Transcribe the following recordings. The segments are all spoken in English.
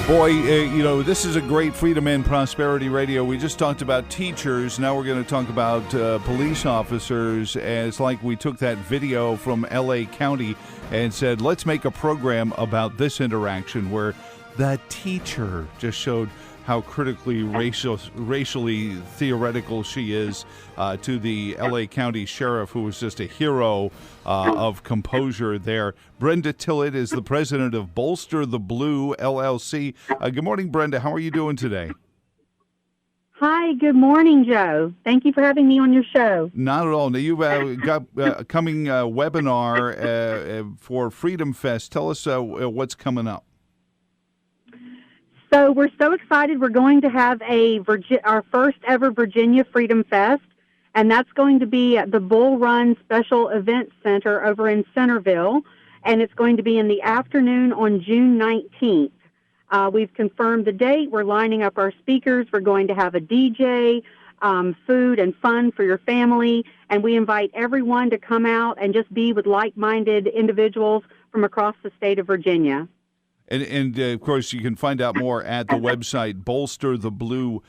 Boy, this is a great Freedom and Prosperity Radio. We just talked about teachers. Now we're going to talk about police officers. And it's like we took that video from L.A. County and said, let's make a program about this interaction where the teacher just showed how critically racially theoretical she is to the L.A. County Sheriff, who was just a hero of composure there. Brenda Tillet is the president of Bolster the Blue, LLC. Good morning, Brenda. How are you doing today? Hi, good morning, Joe. Thank you for having me on your show. Not at all. Now, you've got a coming webinar for Freedom Fest. Tell us what's coming up. So we're so excited. We're going to have our first ever Virginia Freedom Fest, and that's going to be at the Bull Run Special Events Center over in Centerville, and it's going to be in the afternoon on June 19th. We've confirmed the date. We're lining up our speakers. We're going to have a DJ, food and fun for your family, and we invite everyone to come out and just be with like-minded individuals from across the state of Virginia. And of course, you can find out more at the website, bolstertheblue.com.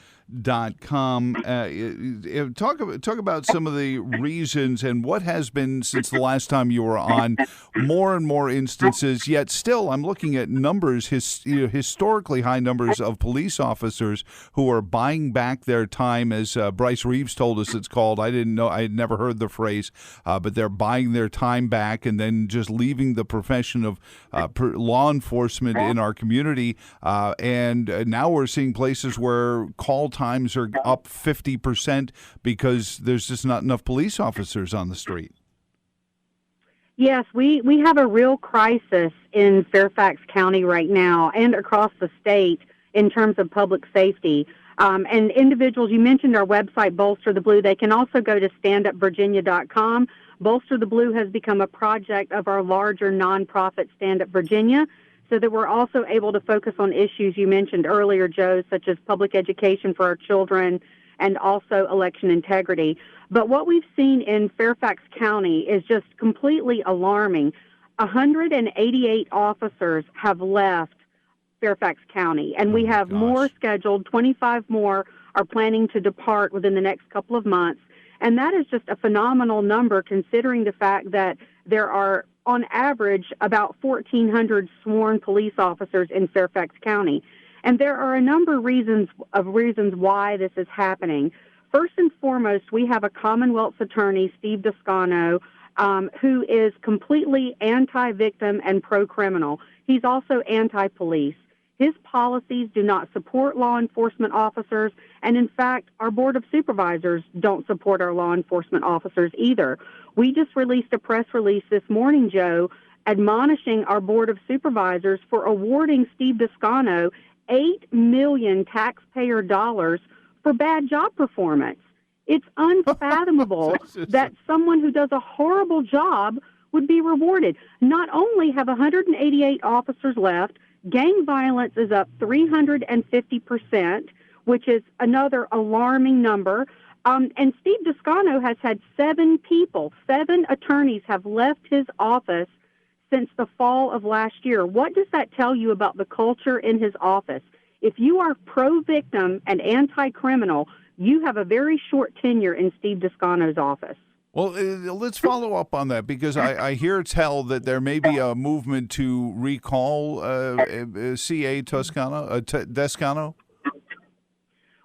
Talk about some of the reasons and what has been, since the last time you were on, more and more instances, yet still I'm looking at numbers, historically high numbers of police officers who are buying back their time, as Bryce Reeves told us it's called. I didn't know, I had never heard the phrase, but they're buying their time back and then just leaving the profession of law enforcement in our community. And now we're seeing places where call times are up 50% because there's just not enough police officers on the street. Yes, we have a real crisis in Fairfax County right now and across the state in terms of public safety. And individuals, you mentioned our website, Bolster the Blue. They can also go to standupvirginia.com. Bolster the Blue has become a project of our larger nonprofit Stand Up Virginia, so that we're also able to focus on issues you mentioned earlier, Joe, such as public education for our children and also election integrity. But what we've seen in Fairfax County is just completely alarming. 188 officers have left Fairfax County, and we have more scheduled. 25 more are planning to depart within the next couple of months. And that is just a phenomenal number, considering the fact that there are, on average, about 1,400 sworn police officers in Fairfax County. And there are a number of reasons why this is happening. First and foremost, we have a Commonwealth's attorney, Steve Descano, who is completely anti-victim and pro-criminal. He's also anti-police. His policies do not support law enforcement officers, and in fact, our Board of Supervisors don't support our law enforcement officers either. We just released a press release this morning, Joe, admonishing our Board of Supervisors for awarding Steve Descano $8 million taxpayer dollars for bad job performance. It's unfathomable that someone who does a horrible job would be rewarded. Not only have 188 officers left, gang violence is up 350%, which is another alarming number. And Steve Descano has had 7 attorneys have left his office since the fall of last year. What does that tell you about the culture in his office? If you are pro-victim and anti-criminal, you have a very short tenure in Steve Descano's office. Well, let's follow up on that, because I hear tell that there may be a movement to recall C.A. Descano.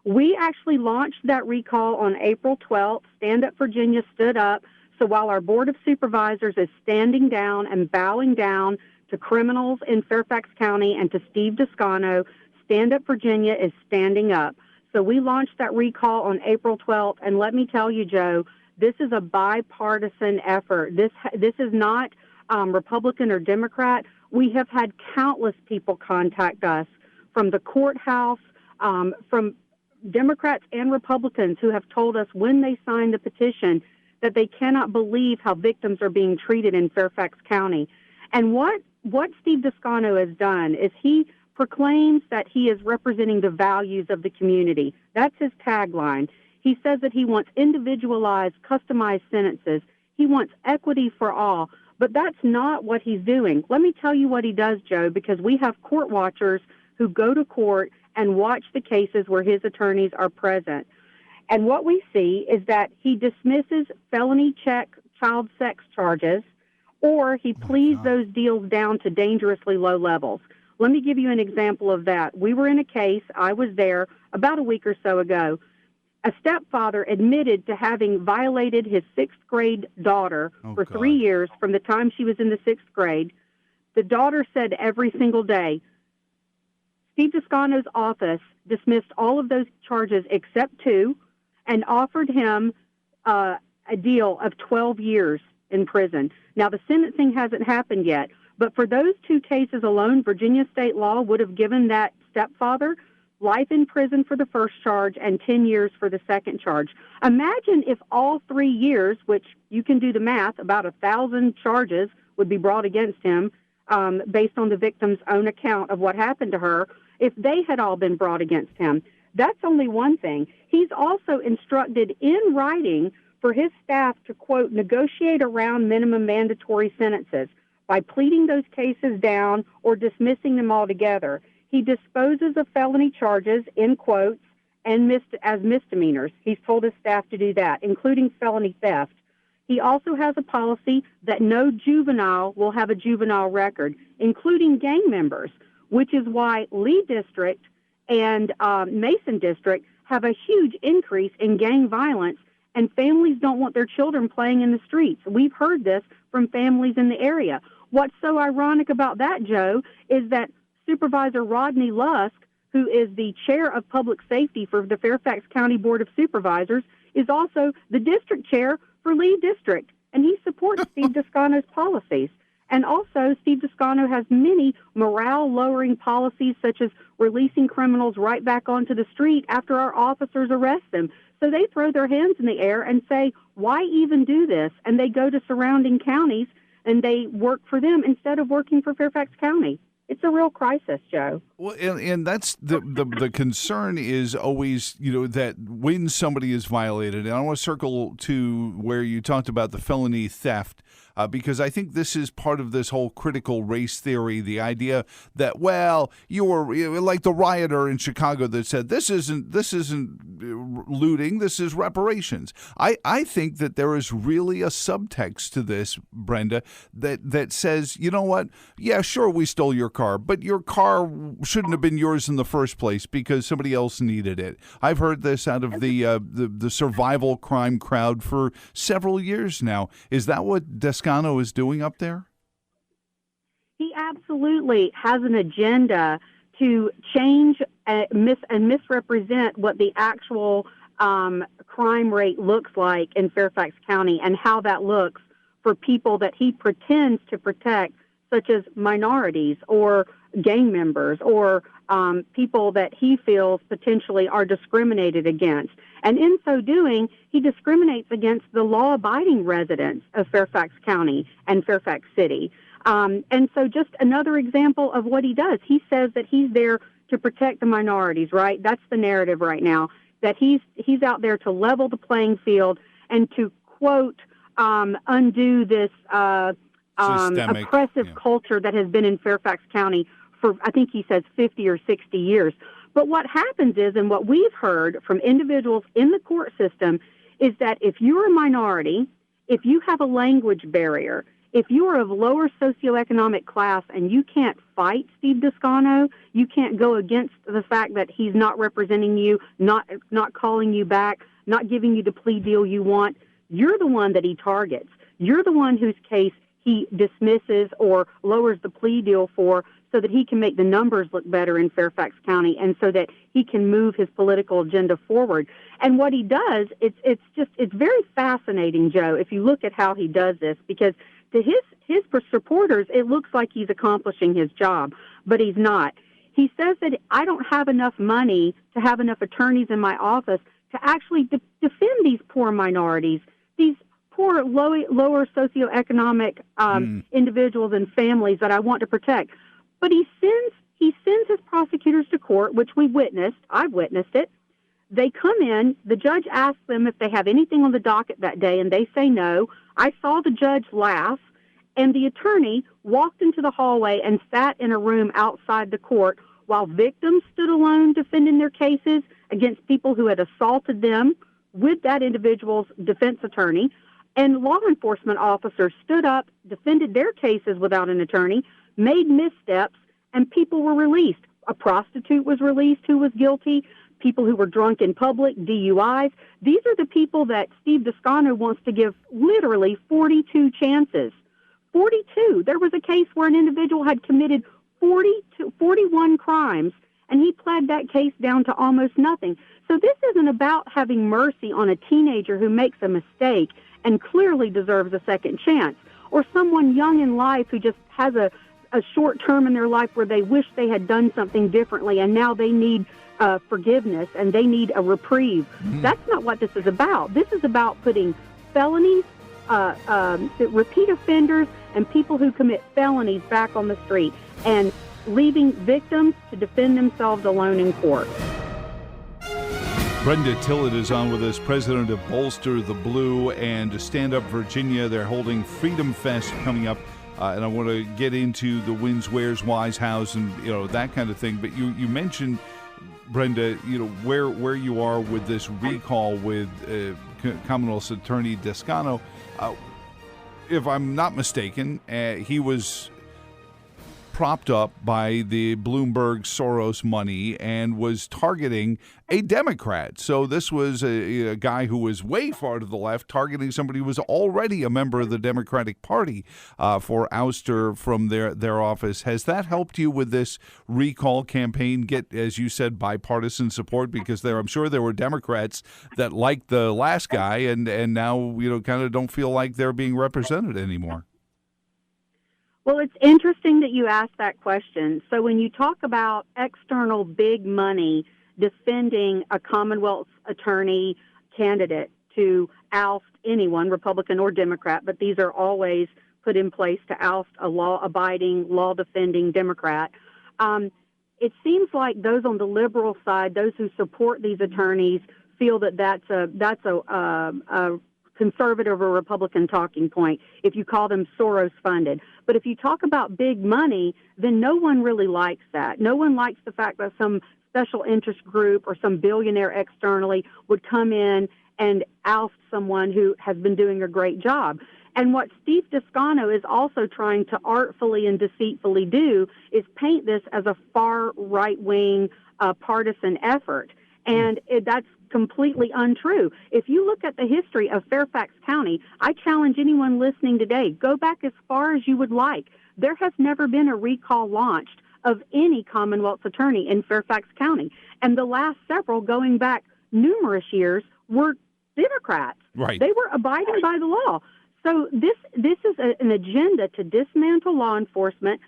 We actually launched that recall on April 12th. Stand Up Virginia stood up. So while our Board of Supervisors is standing down and bowing down to criminals in Fairfax County and to Steve Descano, Stand Up Virginia is standing up. So we launched that recall on April 12th, and let me tell you, Joe, this is a bipartisan effort. This is not Republican or Democrat. We have had countless people contact us from the courthouse, from Democrats and Republicans, who have told us when they signed the petition that they cannot believe how victims are being treated in Fairfax County. And what Steve Descano has done is he proclaims that he is representing the values of the community. That's his tagline. He says that he wants individualized, customized sentences. He wants equity for all. But that's not what he's doing. Let me tell you what he does, Joe, because we have court watchers who go to court and watch the cases where his attorneys are present. And what we see is that he dismisses felony child sex charges, or he pleads those deals down to dangerously low levels. Let me give you an example of that. We were in a case, I was there about a week or so ago. A stepfather admitted to having violated his sixth grade daughter for 3 years from the time she was in the sixth grade. The daughter said every single day. Steve Descano's office dismissed all of those charges except 2 and offered him a deal of 12 years in prison. Now, the sentencing hasn't happened yet, but for those 2 cases alone, Virginia state law would have given that stepfather life in prison for the first charge and 10 years for the second charge. Imagine if all 3 years, which you can do the math, about 1,000 charges would be brought against him based on the victim's own account of what happened to her, if they had all been brought against him. That's only one thing. He's also instructed in writing for his staff to, quote, negotiate around minimum mandatory sentences by pleading those cases down or dismissing them altogether. He disposes of felony charges, in quotes, and as misdemeanors. He's told his staff to do that, including felony theft. He also has a policy that no juvenile will have a juvenile record, including gang members, which is why Lee District and Mason District have a huge increase in gang violence, and families don't want their children playing in the streets. We've heard this from families in the area. What's so ironic about that, Joe, is that Supervisor Rodney Lusk, who is the chair of public safety for the Fairfax County Board of Supervisors, is also the district chair for Lee District, and he supports Steve Descano's policies. And also, Steve Descano has many morale-lowering policies, such as releasing criminals right back onto the street after our officers arrest them. So they throw their hands in the air and say, why even do this? And they go to surrounding counties and they work for them instead of working for Fairfax County. It's a real crisis, Joe. Well, and that's the concern is always, that when somebody is violated, and I want to circle to where you talked about the felony theft, because I think this is part of this whole critical race theory, the idea that, well, you were like the rioter in Chicago that said, this isn't looting, this is reparations. I think that there is really a subtext to this, Brenda, that says, you know what, yeah, sure, we stole your car, but your car shouldn't have been yours in the first place because somebody else needed it. I've heard this out of the survival crime crowd for several years now. Is that what Descano is doing up there? He absolutely has an agenda to change and misrepresent what the actual crime rate looks like in Fairfax County and how that looks for people that he pretends to protect, such as minorities or gang members or people that he feels potentially are discriminated against. And in so doing, he discriminates against the law-abiding residents of Fairfax County and Fairfax City. And so just another example of what he does. He says that he's there to protect the minorities, right? That's the narrative right now, that he's out there to level the playing field and to, quote, undo this oppressive culture that has been in Fairfax County for, I think he says, 50 or 60 years. But what happens is, and what we've heard from individuals in the court system, is that if you're a minority, if you have a language barrier, if you are of lower socioeconomic class and you can't fight Steve Descano, you can't go against the fact that he's not representing you, not calling you back, not giving you the plea deal you want, you're the one that he targets. You're the one whose case he dismisses or lowers the plea deal for so that he can make the numbers look better in Fairfax County and so that he can move his political agenda forward. And what he does, it's very fascinating, Joe, if you look at how he does this, because to his supporters, it looks like he's accomplishing his job, but he's not. He says that I don't have enough money to have enough attorneys in my office to actually defend these poor minorities, these poor, lower socioeconomic individuals and families that I want to protect. But he sends his prosecutors to court, which we witnessed. I've witnessed it. They come in. The judge asks them if they have anything on the docket that day, and they say no. I saw the judge laugh, and the attorney walked into the hallway and sat in a room outside the court while victims stood alone defending their cases against people who had assaulted them with that individual's defense attorney, and law enforcement officers stood up, defended their cases without an attorney, made missteps, and people were released. A prostitute was released who was guilty, people who were drunk in public, DUIs. These are the people that Steve Descano wants to give literally 42 chances. 42. There was a case where an individual had committed 41 crimes, and he pled that case down to almost nothing. So this isn't about having mercy on a teenager who makes a mistake and clearly deserves a second chance, or someone young in life who just has a short term in their life where they wish they had done something differently, and now they need forgiveness and they need a reprieve. Mm-hmm. That's not what this is about. This is about putting felonies, repeat offenders, and people who commit felonies back on the street and leaving victims to defend themselves alone in court. Brenda Tillet is on with us, president of Bolster the Blue and Stand Up Virginia. They're holding Freedom Fest coming up, and I want to get into the Wins, Where's, Why's, How's, and that kind of thing. But you mentioned, Brenda, where you are with this recall with Commonwealth's Attorney Descano. If I'm not mistaken, he was propped up by the Bloomberg Soros money and was targeting a Democrat. So this was a guy who was way far to the left, targeting somebody who was already a member of the Democratic Party for ouster from their office. Has that helped you with this recall campaign get, as you said, bipartisan support? Because I'm sure there were Democrats that liked the last guy and now kind of don't feel like they're being represented anymore. Well, it's interesting that you asked that question. So when you talk about external big money defending a Commonwealth attorney candidate to oust anyone, Republican or Democrat, but these are always put in place to oust a law-abiding, law-defending Democrat, it seems like those on the liberal side, those who support these attorneys, feel that that's a conservative or Republican talking point if you call them Soros-funded. But if you talk about big money, then no one really likes that. No one likes the fact that some special interest group or some billionaire externally would come in and oust someone who has been doing a great job. And what Steve Descano is also trying to artfully and deceitfully do is paint this as a far right-wing partisan effort. And that's completely untrue. If you look at the history of Fairfax County, I challenge anyone listening today, go back as far as you would like. There has never been a recall launched of any Commonwealth attorney in Fairfax County. And the last several, going back numerous years, were Democrats. Right. They were abiding by the law. So this is an agenda to dismantle law enforcement,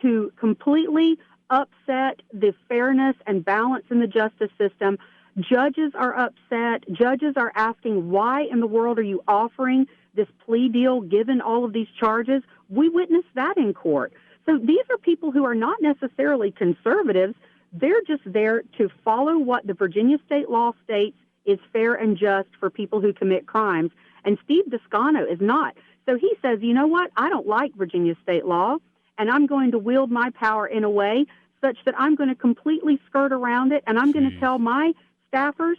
to completely upset the fairness and balance in the justice system. Judges are upset. Judges are asking, why in the world are you offering this plea deal given all of these charges? We witnessed that in court. So these are people who are not necessarily conservatives. They're just there to follow what the Virginia state law states is fair and just for people who commit crimes. And Steve Descano is not. So he says, you know what? I don't like Virginia state law, and I'm going to wield my power in a way such that I'm going to completely skirt around it, and I'm going to tell my staffers,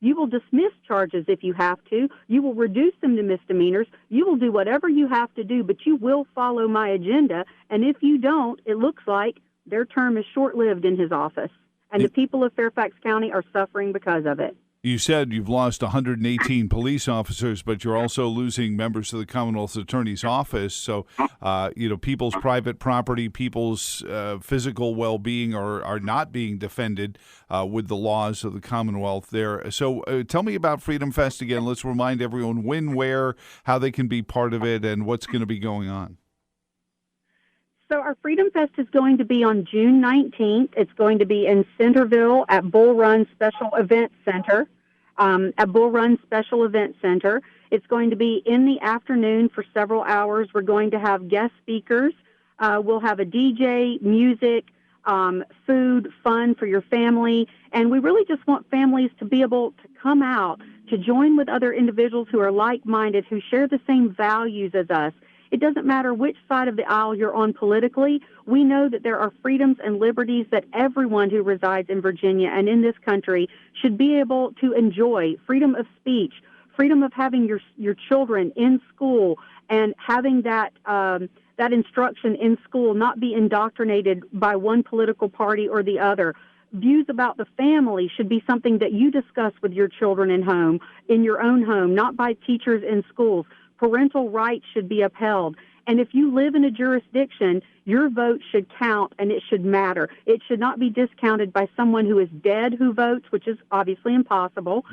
you will dismiss charges if you have to. You will reduce them to misdemeanors. You will do whatever you have to do, but you will follow my agenda. And if you don't, it looks like their term is short-lived in his office. And the people of Fairfax County are suffering because of it. You said you've lost 118 police officers, but you're also losing members of the Commonwealth Attorney's Office. So, people's private property, people's physical well-being are not being defended with the laws of the Commonwealth there. So tell me about Freedom Fest again. Let's remind everyone when, where, how they can be part of it, and what's going to be going on. So our Freedom Fest is going to be on June 19th. It's going to be in Centerville at Bull Run Special Event Center. It's going to be in the afternoon for several hours. We're going to have guest speakers. We'll have a DJ, music, food, fun for your family. And we really just want families to be able to come out, to join with other individuals who are like-minded, who share the same values as us, It doesn't matter which side of the aisle you're on politically. We know that there are freedoms and liberties that everyone who resides in Virginia and in this country should be able to enjoy. Freedom of speech, freedom of having your children in school and having that that instruction in school not be indoctrinated by one political party or the other. Views about the family should be something that you discuss with your children in your own home, not by teachers in schools. Parental rights should be upheld. And if you live in a jurisdiction, your vote should count and it should matter. It should not be discounted by someone who is dead who votes, which is obviously impossible,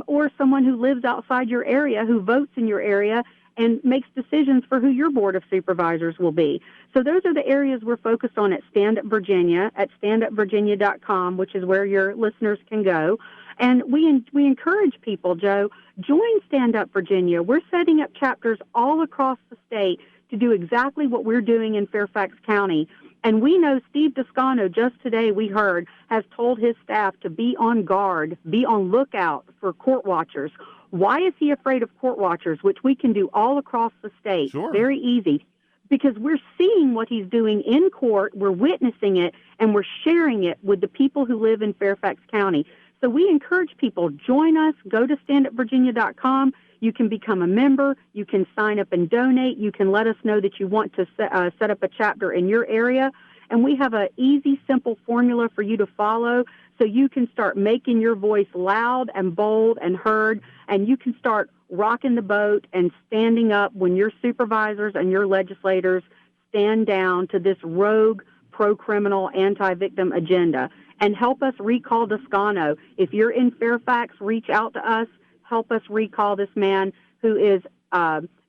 or someone who lives outside your area who votes in your area and makes decisions for who your Board of Supervisors will be. So those are the areas we're focused on at Stand Up Virginia, at standupvirginia.com, which is where your listeners can go. And we encourage people, Joe, join Stand Up Virginia. We're setting up chapters all across the state to do exactly what we're doing in Fairfax County. And we know Steve Toscano, just today we heard, has told his staff to be on guard, be on lookout for court watchers. Why is he afraid of court watchers, which we can do all across the state? Sure. Very easy. Because we're seeing what he's doing in court, we're witnessing it, and we're sharing it with the people who live in Fairfax County. So we encourage people, join us, go to standupvirginia.com. You can become a member. You can sign up and donate. You can let us know that you want to set up a chapter in your area. And we have an easy, simple formula for you to follow so you can start making your voice loud and bold and heard, and you can start rocking the boat and standing up when your supervisors and your legislators stand down to this rogue, pro-criminal, anti-victim agenda. And help us recall Toscano. If you're in Fairfax, reach out to us. Help us recall this man who is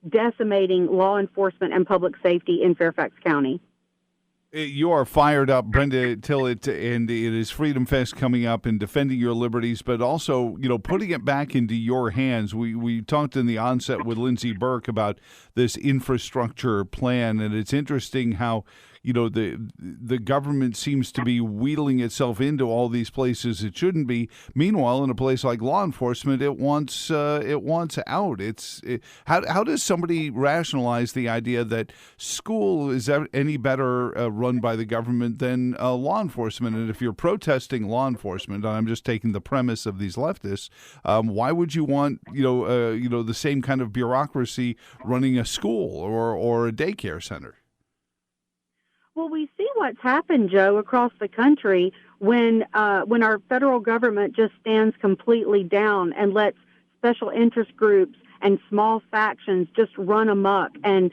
decimating law enforcement and public safety in Fairfax County. You are fired up, Brenda Tillet, and it is Freedom Fest coming up and defending your liberties, but also, putting it back into your hands. We talked in the onset with Lindsey Burke about this infrastructure plan, and it's interesting how the government seems to be wheeling itself into all these places it shouldn't be. Meanwhile, in a place like law enforcement, it wants out. How does somebody rationalize the idea that school is any better run by the government than law enforcement? And if you're protesting law enforcement, and I'm just taking the premise of these leftists, why would you want the same kind of bureaucracy running a school or a daycare center? Well, we see what's happened, Joe, across the country when our federal government just stands completely down and lets special interest groups and small factions just run amok and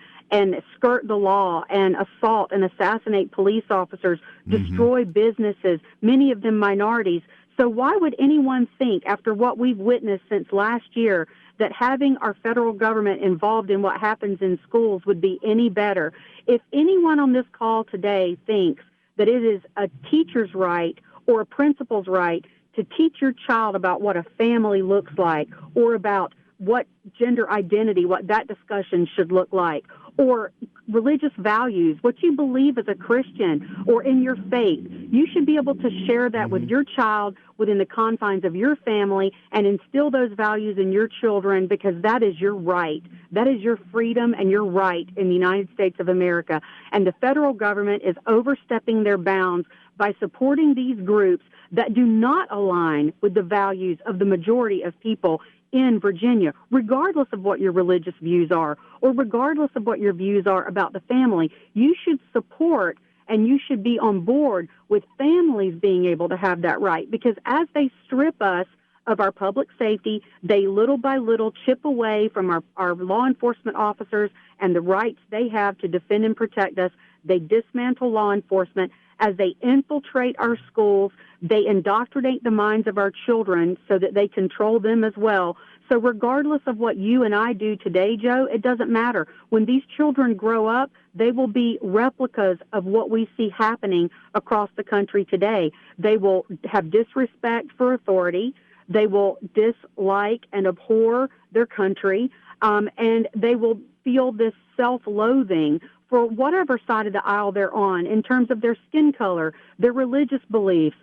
skirt the law and assault and assassinate police officers, destroy businesses, many of them minorities. So why would anyone think, after what we've witnessed since last year, that having our federal government involved in what happens in schools would be any better? If anyone on this call today thinks that it is a teacher's right or a principal's right to teach your child about what a family looks like or about what gender identity, what that discussion should look like, or religious values, what you believe as a Christian or in your faith, you should be able to share that with your child within the confines of your family and instill those values in your children, because that is your right. That is your freedom and your right in the United States of America. And the federal government is overstepping their bounds by supporting these groups that do not align with the values of the majority of people in Virginia, regardless of what your religious views are or regardless of what your views are about the family. You should support and you should be on board with families being able to have that right, because as they strip us of our public safety, they little by little chip away from our law enforcement officers and the rights they have to defend and protect us. They dismantle law enforcement. As they infiltrate our schools, they indoctrinate the minds of our children so that they control them as well. So regardless of what you and I do today, Joe, it doesn't matter. When these children grow up, they will be replicas of what we see happening across the country today. They will have disrespect for authority. They will dislike and abhor their country, and they will feel this self-loathing for whatever side of the aisle they're on in terms of their skin color, their religious beliefs,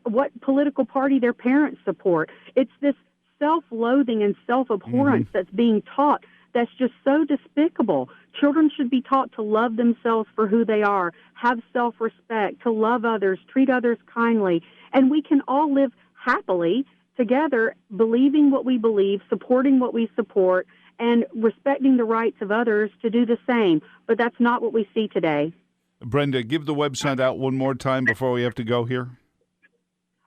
what political party their parents support. It's this self-loathing and self-abhorrence that's being taught that's just so despicable Children should be taught to love themselves for who they are, have self-respect, to love others, treat others kindly, and we can all live happily together, believing what we believe, supporting what we support, and respecting the rights of others to do the same. But that's not what we see today. Brenda, give the website out one more time before we have to go here.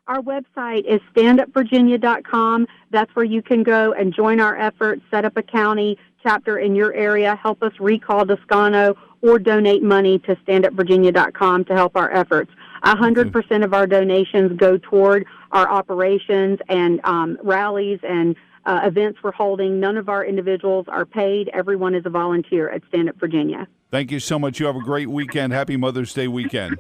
Our website is standupvirginia.com. That's where you can go and join our efforts, set up a county chapter in your area, help us recall Toscano, or donate money to standupvirginia.com to help our efforts. 100% of our donations go toward our operations and rallies and events we're holding. None of our individuals are paid. Everyone is a volunteer at Stand Up Virginia. Thank you so much. You have a great weekend. Happy Mother's Day weekend.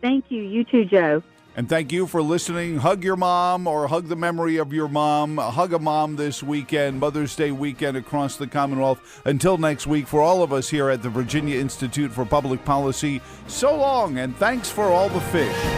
Thank you. You too, Joe. And thank you for listening. Hug your mom or hug the memory of your mom. Hug a mom this weekend, Mother's Day weekend across the Commonwealth. Until next week, for all of us here at the Virginia Institute for Public Policy, so long and thanks for all the fish.